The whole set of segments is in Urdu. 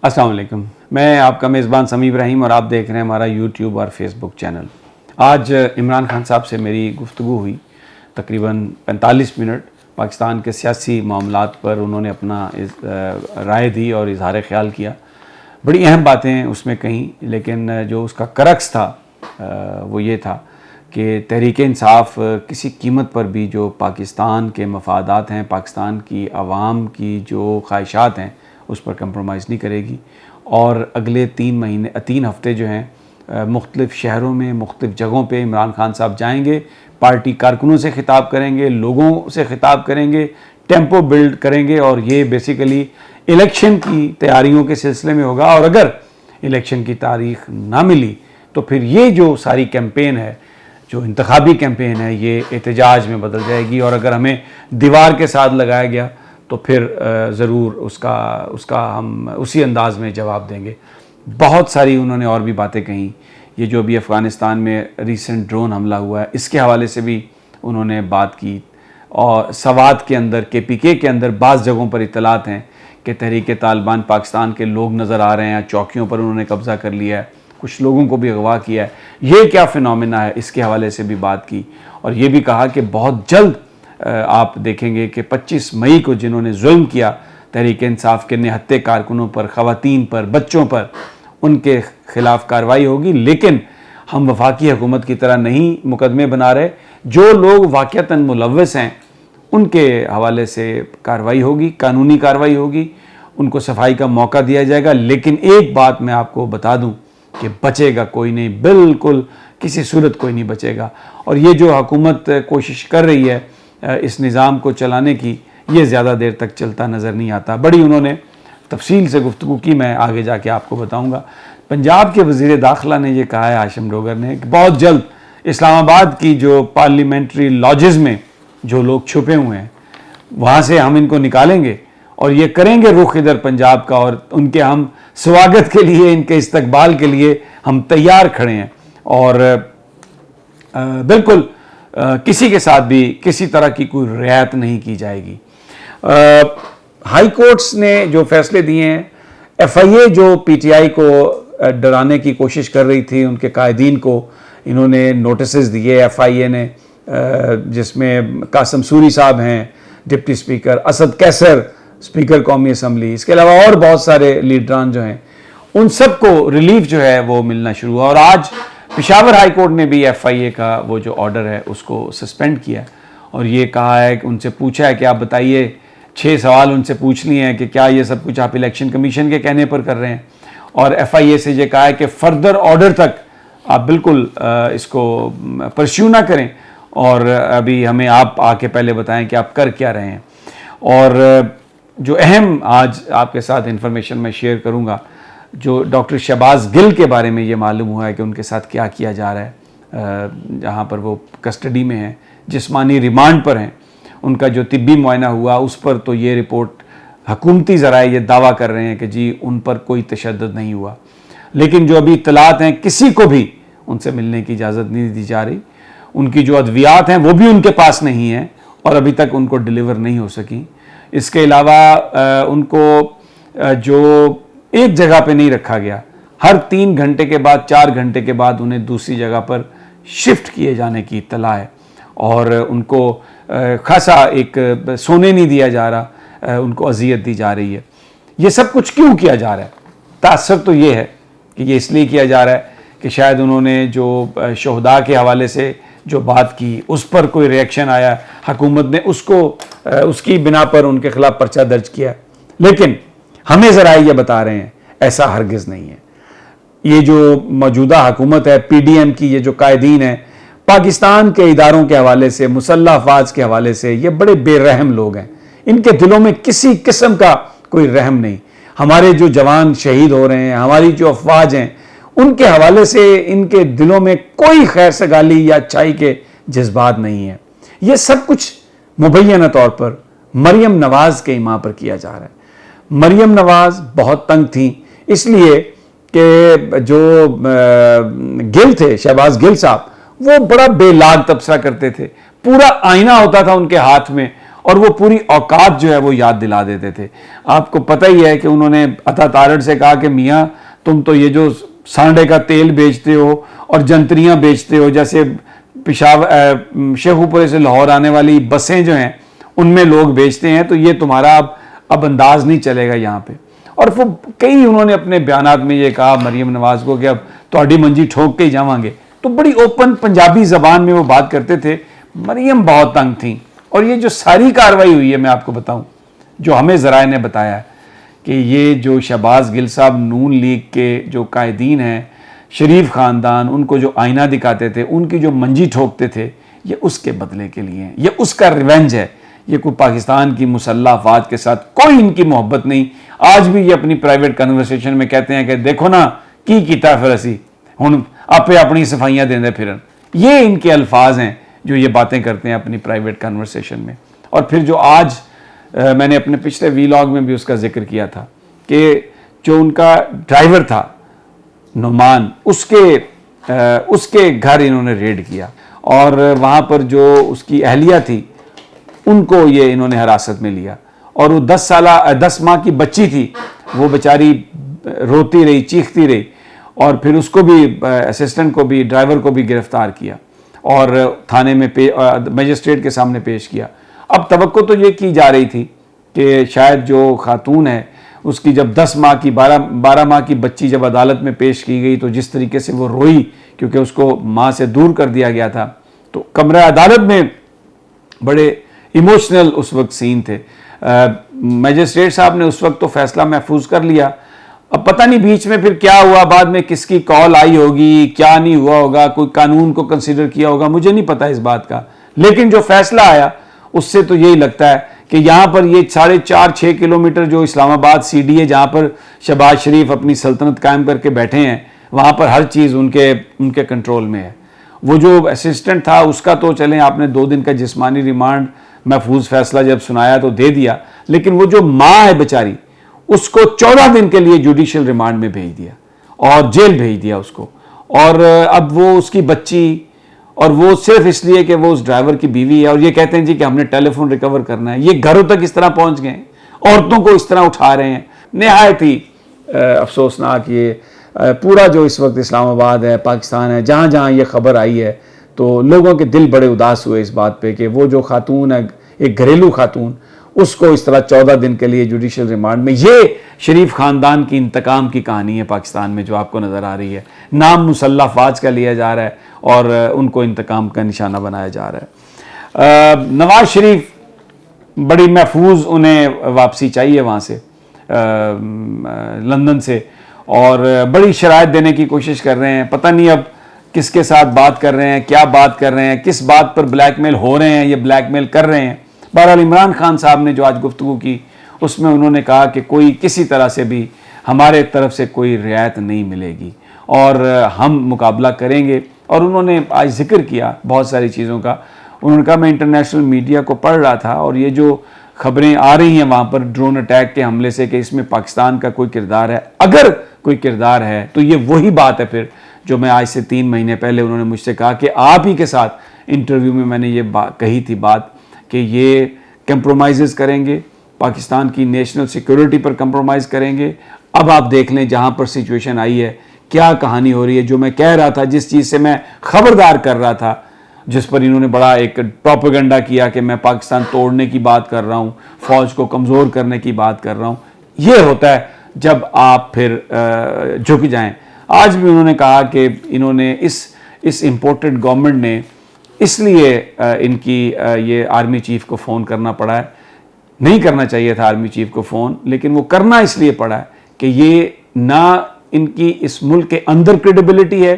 السلام علیکم، میں آپ کا میزبان سمیع ابراہیم اور آپ دیکھ رہے ہیں ہمارا یوٹیوب اور فیس بک چینل۔ آج عمران خان صاحب سے میری گفتگو ہوئی تقریباً 45 منٹ۔ پاکستان کے سیاسی معاملات پر انہوں نے اپنا رائے دی اور اظہار خیال کیا۔ بڑی اہم باتیں اس میں کہیں، لیکن جو اس کا کرکس تھا وہ یہ تھا کہ تحریک انصاف کسی قیمت پر بھی جو پاکستان کے مفادات ہیں، پاکستان کی عوام کی جو خواہشات ہیں، اس پر کمپرومائز نہیں کرے گی، اور اگلے 3 ہفتے جو ہیں مختلف شہروں میں، مختلف جگہوں پہ عمران خان صاحب جائیں گے، پارٹی کارکنوں سے خطاب کریں گے، لوگوں سے خطاب کریں گے، ٹیمپو بلڈ کریں گے، اور یہ بیسیکلی الیکشن کی تیاریوں کے سلسلے میں ہوگا۔ اور اگر الیکشن کی تاریخ نہ ملی تو پھر یہ جو ساری کیمپین ہے، جو انتخابی کیمپین ہے، یہ احتجاج میں بدل جائے گی، اور اگر ہمیں دیوار کے ساتھ لگایا گیا تو پھر ضرور اس کا ہم اسی انداز میں جواب دیں گے۔ بہت ساری انہوں نے اور بھی باتیں کہیں۔ یہ جو ابھی افغانستان میں ریسنٹ ڈرون حملہ ہوا ہے، اس کے حوالے سے بھی انہوں نے بات کی، اور سوات کے اندر KPK کے اندر بعض جگہوں پر اطلاعات ہیں کہ تحریک طالبان پاکستان کے لوگ نظر آ رہے ہیں، چوکیوں پر انہوں نے قبضہ کر لیا ہے، کچھ لوگوں کو بھی اغوا کیا ہے۔ یہ کیا فینومینا ہے، اس کے حوالے سے بھی بات کی، اور یہ بھی کہا کہ بہت جلد آپ دیکھیں گے کہ 25 مئی کو جنہوں نے ظلم کیا تحریک انصاف کے نہتے کارکنوں پر، خواتین پر، بچوں پر، ان کے خلاف کارروائی ہوگی۔ لیکن ہم وفاقی حکومت کی طرح نہیں مقدمے بنا رہے، جو لوگ واقعتاً ملوث ہیں ان کے حوالے سے کارروائی ہوگی، قانونی کارروائی ہوگی، ان کو صفائی کا موقع دیا جائے گا۔ لیکن ایک بات میں آپ کو بتا دوں کہ بچے گا کوئی نہیں، بالکل کسی صورت کوئی نہیں بچے گا۔ اور یہ جو حکومت کوشش کر رہی ہے اس نظام کو چلانے کی، یہ زیادہ دیر تک چلتا نظر نہیں آتا۔ بڑی انہوں نے تفصیل سے گفتگو کی، میں آگے جا کے آپ کو بتاؤں گا۔ پنجاب کے وزیر داخلہ نے یہ کہا ہے، ہاشم ڈوگر نے، کہ بہت جلد اسلام آباد کی جو پارلیمنٹری لاجز میں جو لوگ چھپے ہوئے ہیں وہاں سے ہم ان کو نکالیں گے، اور یہ کریں گے رخ ادھر پنجاب کا، اور ان کے ہم سواگت کے لیے، ان کے استقبال کے لیے ہم تیار کھڑے ہیں، اور بالکل کسی کے ساتھ بھی کسی طرح کی کوئی رعایت نہیں کی جائے گی۔ ہائی کورٹس نے جو فیصلے دیے ہیں، FIA جو PTI کو ڈرانے کی کوشش کر رہی تھی، ان کے قائدین کو انہوں نے نوٹسز دیے FIA نے، جس میں قاسم سوری صاحب ہیں ڈپٹی اسپیکر، اسد کیسر اسپیکر قومی اسمبلی، اس کے علاوہ اور بہت سارے لیڈران جو ہیں، ان سب کو ریلیف جو ہے وہ ملنا شروع ہوا۔ اور آج پشاور ہائی کورٹ نے بھی FIA کا وہ جو آرڈر ہے اس کو سسپینڈ کیا، اور یہ کہا ہے کہ ان سے پوچھا ہے کہ آپ بتائیے، 6 سوال ان سے پوچھ لیے ہیں کہ کیا یہ سب کچھ آپ الیکشن کمیشن کے کہنے پر کر رہے ہیں، اور FIA سے یہ کہا ہے کہ فردر آرڈر تک آپ بالکل اس کو پرسیو نہ کریں، اور ابھی ہمیں آپ آ کے پہلے بتائیں کہ آپ کر کیا رہے ہیں۔ اور جو اہم آج آپ کے ساتھ انفارمیشن میں شیئر کروں گا، جو ڈاکٹر شہباز گل کے بارے میں یہ معلوم ہوا ہے کہ ان کے ساتھ کیا کیا جا رہا ہے، جہاں پر وہ کسٹڈی میں ہیں، جسمانی ریمانڈ پر ہیں۔ ان کا جو طبی معائنہ ہوا اس پر تو یہ رپورٹ حکومتی ذرائع یہ دعویٰ کر رہے ہیں کہ جی ان پر کوئی تشدد نہیں ہوا، لیکن جو ابھی اطلاعات ہیں کسی کو بھی ان سے ملنے کی اجازت نہیں دی جا رہی۔ ان کی جو ادویات ہیں وہ بھی ان کے پاس نہیں ہیں، اور ابھی تک ان کو ڈیلیور نہیں ہو سکی۔ اس کے علاوہ ان کو جو ایک جگہ پہ نہیں رکھا گیا، ہر 3 گھنٹے کے بعد، 4 گھنٹے کے بعد انہیں دوسری جگہ پر شفٹ کیے جانے کی اطلاع ہے، اور ان کو خاصا ایک سونے نہیں دیا جا رہا، ان کو اذیت دی جا رہی ہے۔ یہ سب کچھ کیوں کیا جا رہا ہے؟ تاثر تو یہ ہے کہ یہ اس لیے کیا جا رہا ہے کہ شاید انہوں نے جو شہداء کے حوالے سے جو بات کی اس پر کوئی ریئیکشن آیا، حکومت نے اس کی بنا پر ان کے خلاف پرچہ درج کیا، لیکن ہمیں ذرائع یہ بتا رہے ہیں ایسا ہرگز نہیں ہے۔ یہ جو موجودہ حکومت ہے PDM کی، یہ جو قائدین ہیں پاکستان کے اداروں کے حوالے سے، مسلح افواج کے حوالے سے، یہ بڑے بے رحم لوگ ہیں، ان کے دلوں میں کسی قسم کا کوئی رحم نہیں۔ ہمارے جو جوان شہید ہو رہے ہیں، ہماری جو افواج ہیں، ان کے حوالے سے ان کے دلوں میں کوئی خیر سگالی یا اچھائی کے جذبات نہیں ہیں۔ یہ سب کچھ مبینہ طور پر مریم نواز کے ایما پر کیا جا رہا ہے۔ مریم نواز بہت تنگ تھیں، اس لیے کہ جو گل تھے، شہباز گل صاحب، وہ بڑا بے لاگ تبصرہ کرتے تھے، پورا آئینہ ہوتا تھا ان کے ہاتھ میں، اور وہ پوری اوقات جو ہے وہ یاد دلا دیتے تھے. آپ کو پتہ ہی ہے کہ انہوں نے عطا تارڑ سے کہا کہ میاں تم تو یہ جو سانڈے کا تیل بیچتے ہو اور جنتریاں بیچتے ہو, جیسے شیخو پورے سے لاہور آنے والی بسیں جو ہیں ان میں لوگ بیچتے ہیں, تو یہ تمہارا اب انداز نہیں چلے گا یہاں پہ. اور وہ کئی انہوں نے اپنے بیانات میں یہ کہا مریم نواز کو کہ اب تہاڈی منجی ٹھوک کے ہی جاواں گے. تو بڑی اوپن پنجابی زبان میں وہ بات کرتے تھے. مریم بہت تنگ تھیں. اور یہ جو ساری کاروائی ہوئی ہے میں آپ کو بتاؤں, جو ہمیں ذرائع نے بتایا ہے کہ یہ جو شہباز گل صاحب نون لیگ کے جو قائدین ہیں, شریف خاندان, ان کو جو آئینہ دکھاتے تھے, ان کی جو منجی ٹھوکتے تھے, یہ اس کے بدلے کے لیے ہیں, یہ اس کا ریونج ہے. یہ کوئی پاکستان کی مسلح افواج کے ساتھ کوئی ان کی محبت نہیں. آج بھی یہ اپنی پرائیویٹ کنورسیشن میں کہتے ہیں کہ دیکھو نا کی کیتا پھر اسی ہن آپ اپنی صفائیاں دیندے پھرن. یہ ان کے الفاظ ہیں جو یہ باتیں کرتے ہیں اپنی پرائیویٹ کنورسیشن میں. اور پھر جو آج میں نے اپنے پچھلے ویلاگ میں بھی اس کا ذکر کیا تھا کہ جو ان کا ڈرائیور تھا نعمان, اس کے گھر انہوں نے ریڈ کیا اور وہاں پر جو اس کی اہلیہ تھی ان کو یہ انہوں نے حراست میں لیا. اور وہ 10 ماہ کی بچی تھی, وہ بیچاری روتی رہی, چیختی رہی, اور پھر اس کو بھی اسسٹنٹ کو بھی ڈرائیور کو بھی گرفتار کیا اور تھانے میں مجسٹریٹ کے سامنے پیش کیا. اب توقع تو یہ کی جا رہی تھی کہ شاید جو خاتون ہے اس کی جب 12 ماہ کی بچی جب عدالت میں پیش کی گئی تو جس طریقے سے وہ روئی, کیونکہ اس کو ماں سے دور کر دیا گیا تھا, تو کمرہ عدالت میں بڑے ایموشنل اس وقت سین تھے. مجسٹریٹ صاحب نے اس وقت تو فیصلہ محفوظ کر لیا. اب پتہ نہیں بیچ میں پھر کیا ہوا, بعد میں کس کی کال آئی ہوگی, کیا نہیں ہوا ہوگا, کوئی قانون کو کنسیڈر کیا ہوگا, مجھے نہیں پتا اس بات کا. لیکن جو فیصلہ آیا اس سے تو یہی لگتا ہے کہ یہاں پر یہ 4.5-6 کلومیٹر جو اسلام آباد سی ڈی ہے جہاں پر شہباز شریف اپنی سلطنت قائم کر کے بیٹھے ہیں, وہاں پر ہر چیز ان کے کنٹرول میں ہے. وہ جو اسسٹنٹ تھا اس کا تو چلیں آپ نے 2 دن کا جسمانی ریمانڈ محفوظ فیصلہ جب سنایا تو دے دیا, لیکن وہ جو ماں ہے بیچاری اس کو 14 دن کے لیے جوڈیشل ریمانڈ میں بھیج دیا اور جیل بھیج دیا اس کو. اور اب وہ اس کی بچی, اور وہ صرف اس لیے کہ وہ اس ڈرائیور کی بیوی ہے, اور یہ کہتے ہیں جی کہ ہم نے ٹیلی فون ریکور کرنا ہے. یہ گھروں تک اس طرح پہنچ گئے, عورتوں کو اس طرح اٹھا رہے ہیں. نہایت ہی افسوسناک یہ پورا جو اس وقت اسلام آباد ہے, پاکستان ہے, جہاں جہاں یہ خبر آئی ہے تو لوگوں کے دل بڑے اداس ہوئے اس بات پہ کہ وہ جو خاتون ہے, ایک گھریلو خاتون, اس کو اس طرح 14 دن کے لیے جوڈیشل ریمانڈ میں. یہ شریف خاندان کی انتقام کی کہانی ہے پاکستان میں جو آپ کو نظر آ رہی ہے. نام مسلح افواج کا لیا جا رہا ہے اور ان کو انتقام کا نشانہ بنایا جا رہا ہے. نواز شریف بڑی محفوظ انہیں واپسی چاہیے وہاں سے, لندن سے, اور بڑی شرائط دینے کی کوشش کر رہے ہیں. پتہ نہیں اب کس کے ساتھ بات کر رہے ہیں, کیا بات کر رہے ہیں, کس بات پر بلیک میل ہو رہے ہیں, یہ بلیک میل کر رہے ہیں. بہرحال عمران خان صاحب نے جو آج گفتگو کی اس میں انہوں نے کہا کہ کوئی کسی طرح سے بھی ہمارے طرف سے کوئی رعایت نہیں ملے گی اور ہم مقابلہ کریں گے. اور انہوں نے آج ذکر کیا بہت ساری چیزوں کا. انہوں نے کہا میں انٹرنیشنل میڈیا کو پڑھ رہا تھا اور یہ جو خبریں آ رہی ہیں وہاں پر ڈرون اٹیک کے حملے سے کہ اس میں پاکستان کا کوئی کردار ہے, اگر کوئی کردار ہے تو یہ وہی بات ہے پھر جو میں آج سے 3 مہینے پہلے انہوں نے مجھ سے کہا کہ آپ ہی کے ساتھ انٹرویو میں میں نے یہ کہی تھی بات کہ یہ کمپرومائزز کریں گے, پاکستان کی نیشنل سیکورٹی پر کمپرومائز کریں گے. اب آپ دیکھ لیں جہاں پر سچویشن آئی ہے کیا کہانی ہو رہی ہے. جو میں کہہ رہا تھا, جس چیز سے میں خبردار کر رہا تھا, جس پر انہوں نے بڑا ایک پروپیگنڈا کیا کہ میں پاکستان توڑنے کی بات کر رہا ہوں, فوج کو کمزور کرنے کی بات کر رہا ہوں, یہ ہوتا ہے جب آپ پھر جھک جائیں. آج بھی انہوں نے کہا کہ انہوں نے اس امپورٹڈ گورنمنٹ نے اس لیے ان کی یہ آرمی چیف کو فون کرنا پڑا ہے. نہیں کرنا چاہیے تھا آرمی چیف کو فون, لیکن وہ کرنا اس لیے پڑا ہے کہ یہ نہ ان کی اس ملک کے اندر کریڈیبلٹی ہے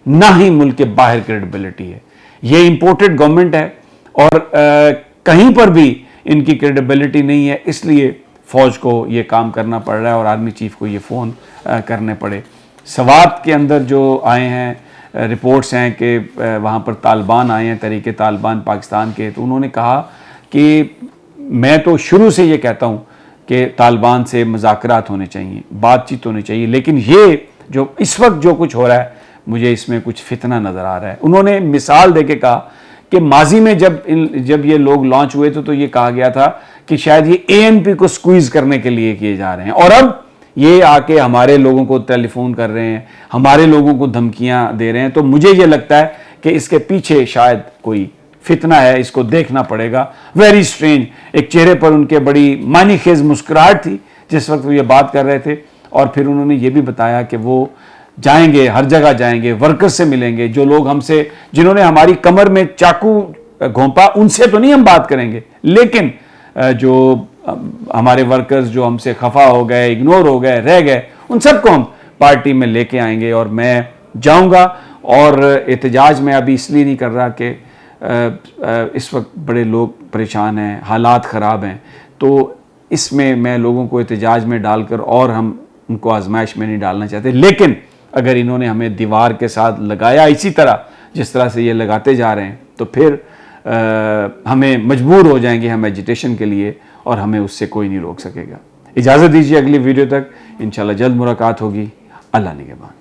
نہ ہی ملک کے باہر کریڈیبلٹی ہے. یہ امپورٹڈ گورنمنٹ ہے اور کہیں پر بھی ان کی کریڈیبلٹی نہیں ہے, اس لیے فوج کو یہ کام کرنا پڑ رہا ہے اور آرمی چیف کو یہ فون کرنے پڑے. سوات کے اندر جو آئے ہیں رپورٹس ہیں کہ وہاں پر طالبان آئے ہیں, تحریک طالبان پاکستان کے, تو انہوں نے کہا کہ میں تو شروع سے یہ کہتا ہوں کہ طالبان سے مذاکرات ہونے چاہیے, بات چیت ہونی چاہیے, لیکن یہ جو اس وقت جو کچھ ہو رہا ہے مجھے اس میں کچھ فتنہ نظر آ رہا ہے. انہوں نے مثال دے کے کہا کہ ماضی میں جب یہ لوگ لانچ ہوئے تو یہ کہا گیا تھا کہ شاید یہ ANP کو سکویز کرنے کے لیے کیے جا رہے ہیں، اور اب یہ آ کے ہمارے لوگوں کو ٹیلی فون کر رہے ہیں، ہمارے لوگوں کو دھمکیاں دے رہے ہیں. تو مجھے یہ لگتا ہے کہ اس کے پیچھے شاید کوئی فتنہ ہے، اس کو دیکھنا پڑے گا. Very strange. ایک چہرے پر ان کے بڑی معنی خیز مسکراہٹ تھی جس وقت وہ یہ بات کر رہے تھے، اور پھر انہوں نے یہ بھی بتایا کہ وہ جائیں گے، ہر جگہ جائیں گے، ورکر سے ملیں گے، جو لوگ جنہوں نے ہماری کمر میں چاقو گھونپا ان سے تو نہیں ہم بات کریں گے، لیکن جو ہمارے ورکرز جو ہم سے خفا ہو گئے، اگنور ہو گئے، رہ گئے، ان سب کو ہم پارٹی میں لے کے آئیں گے. اور میں جاؤں گا. اور احتجاج میں ابھی اس لیے نہیں کر رہا کہ اس وقت بڑے لوگ پریشان ہیں، حالات خراب ہیں، تو اس میں لوگوں کو احتجاج میں ڈال کر اور ہم ان کو آزمائش میں نہیں ڈالنا چاہتے. لیکن اگر انہوں نے ہمیں دیوار کے ساتھ لگایا اسی طرح جس طرح سے یہ لگاتے جا رہے ہیں تو پھر ہمیں مجبور ہو جائیں گے ہم ایجیٹیشن کے لیے، اور ہمیں اس سے کوئی نہیں روک سکے گا. اجازت دیجیے، اگلی ویڈیو تک انشاءاللہ جلد ملاقات ہوگی. اللہ نگہبان.